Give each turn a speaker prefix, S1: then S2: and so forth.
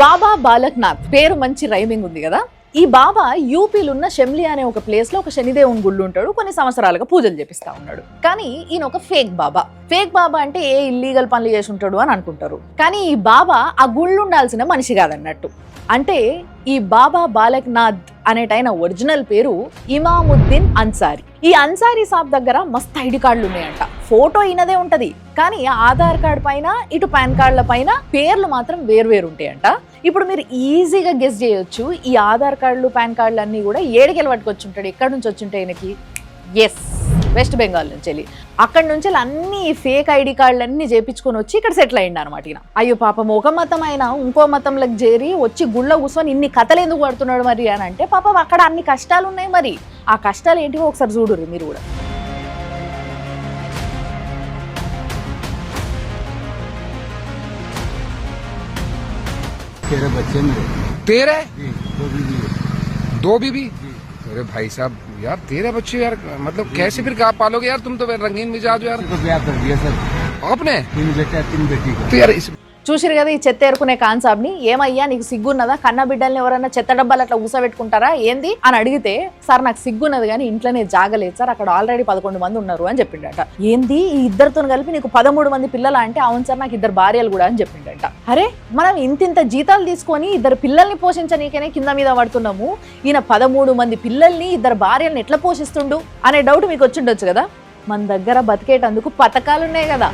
S1: బాబా బాలక్నాథ్ పేరు మంచి రైమింగ్ ఉంది కదా. ఈ బాబా యూపీలో ఉన్న షెమ్లి అనే ఒక ప్లేస్ లో ఒక శనిదేవుని గుళ్ళు ఉంటాడు. కొన్ని సంవత్సరాలుగా పూజలు చేపిస్తా ఉన్నాడు. కానీ ఈయన ఒక ఫేక్ బాబా. ఫేక్ బాబా అంటే ఏ ఇల్లీగల్ పనులు చేసి ఉంటాడు అని అనుకుంటారు. కానీ ఈ బాబా ఆ గుళ్ళు ఉండాల్సిన మనిషి కాదన్నట్టు. అంటే ఈ బాబా బాలక్నాథ్ అనేటైన ఒరిజినల్ పేరు ఇమాముద్దీన్ అన్సారీ. ఈ అన్సారీ సాబ్ దగ్గర మస్తు ఐడి కార్డులు ఉన్నాయంట. ఫోటో ఈయనదే ఉంటది, కానీ ఆధార్ కార్డు పైన ఇటు పాన్ కార్డుల పైన పేర్లు మాత్రం వేరు ఉంటాయంట. ఇప్పుడు మీరు ఈజీగా గెస్ చేయొచ్చు, ఈ ఆధార్ కార్డులు పాన్ కార్డులు అన్నీ కూడా ఏడికెళ్ళి పట్టుకొచ్చి ఉంటాడు. ఎక్కడి నుంచి వచ్చి ఉంటాయి ఈయనకి? ఎస్, వెస్ట్ బెంగాల్ నుంచి వెళ్ళి. అక్కడి నుంచి అన్ని ఫేక్ ఐడి కార్డులు అన్ని చేపించుకొని వచ్చి ఇక్కడ సెటిల్ అయ్యిండు అనమాట ఈయన. అయ్యో పాపం ఒక మతం అయినా ఇంకో మతంలోకి చేరి వచ్చి గుళ్ళ కూర్చొని ఇన్ని కథలు ఎందుకు పడుతున్నాడు మరి అని అంటే, పాపం అక్కడ అన్ని కష్టాలు ఉన్నాయి. మరి ఆ కష్టాలు ఏంటివో ఒకసారి చూడుర్రి మీరు కూడా.
S2: तेरे बच्चे मेरे
S3: तेरे
S2: जी, दो बीवी है।
S3: दो बीबी? अरे भाई साहब यार, तेरे बच्चे यार, मतलब कैसे फिर कहाँ पालोगे यार? तुम तो रंगीन मिजाज हो यार।
S2: तो ब्याह कर दिया सर,
S3: आपने
S2: 3 बेटे 3 बेटी को।
S3: तो यार इस
S1: చూసిరు కదా ఈ చెత్త ఏరుకునే కాన్సాబ్ని. ఏమయ్యా నీకు సిగ్గున్నదా? కన్న బిడ్డల్ని ఎవరైనా చెత్త డబ్బాలు అట్లా ఊసబెట్టుకుంటారా ఏంది అని అడిగితే, సార్ నాకు సిగ్గున్నది కానీ ఇంట్లోనే జాగలేదు సార్, అక్కడ ఆల్రెడీ 11 మంది ఉన్నారు అని చెప్పిండట. ఏంది ఈ ఇద్దరితో కలిపి నీకు 13 మంది పిల్లలు అంటే, అవును సార్ నాకు 2 భార్యలు కూడా అని చెప్పిండట. అరే మనం ఇంతింత జీతాలు తీసుకొని 2 పిల్లల్ని పోషించనీకనే కింద మీద పడుతున్నాము, ఈయన 13 మంది పిల్లల్ని 2 భార్యలను ఎట్లా పోషిస్తుండు అనే డౌట్ మీకు వచ్చిండొచ్చు కదా. మన దగ్గర బతికేటందుకు పథకాలు ఉన్నాయి కదా.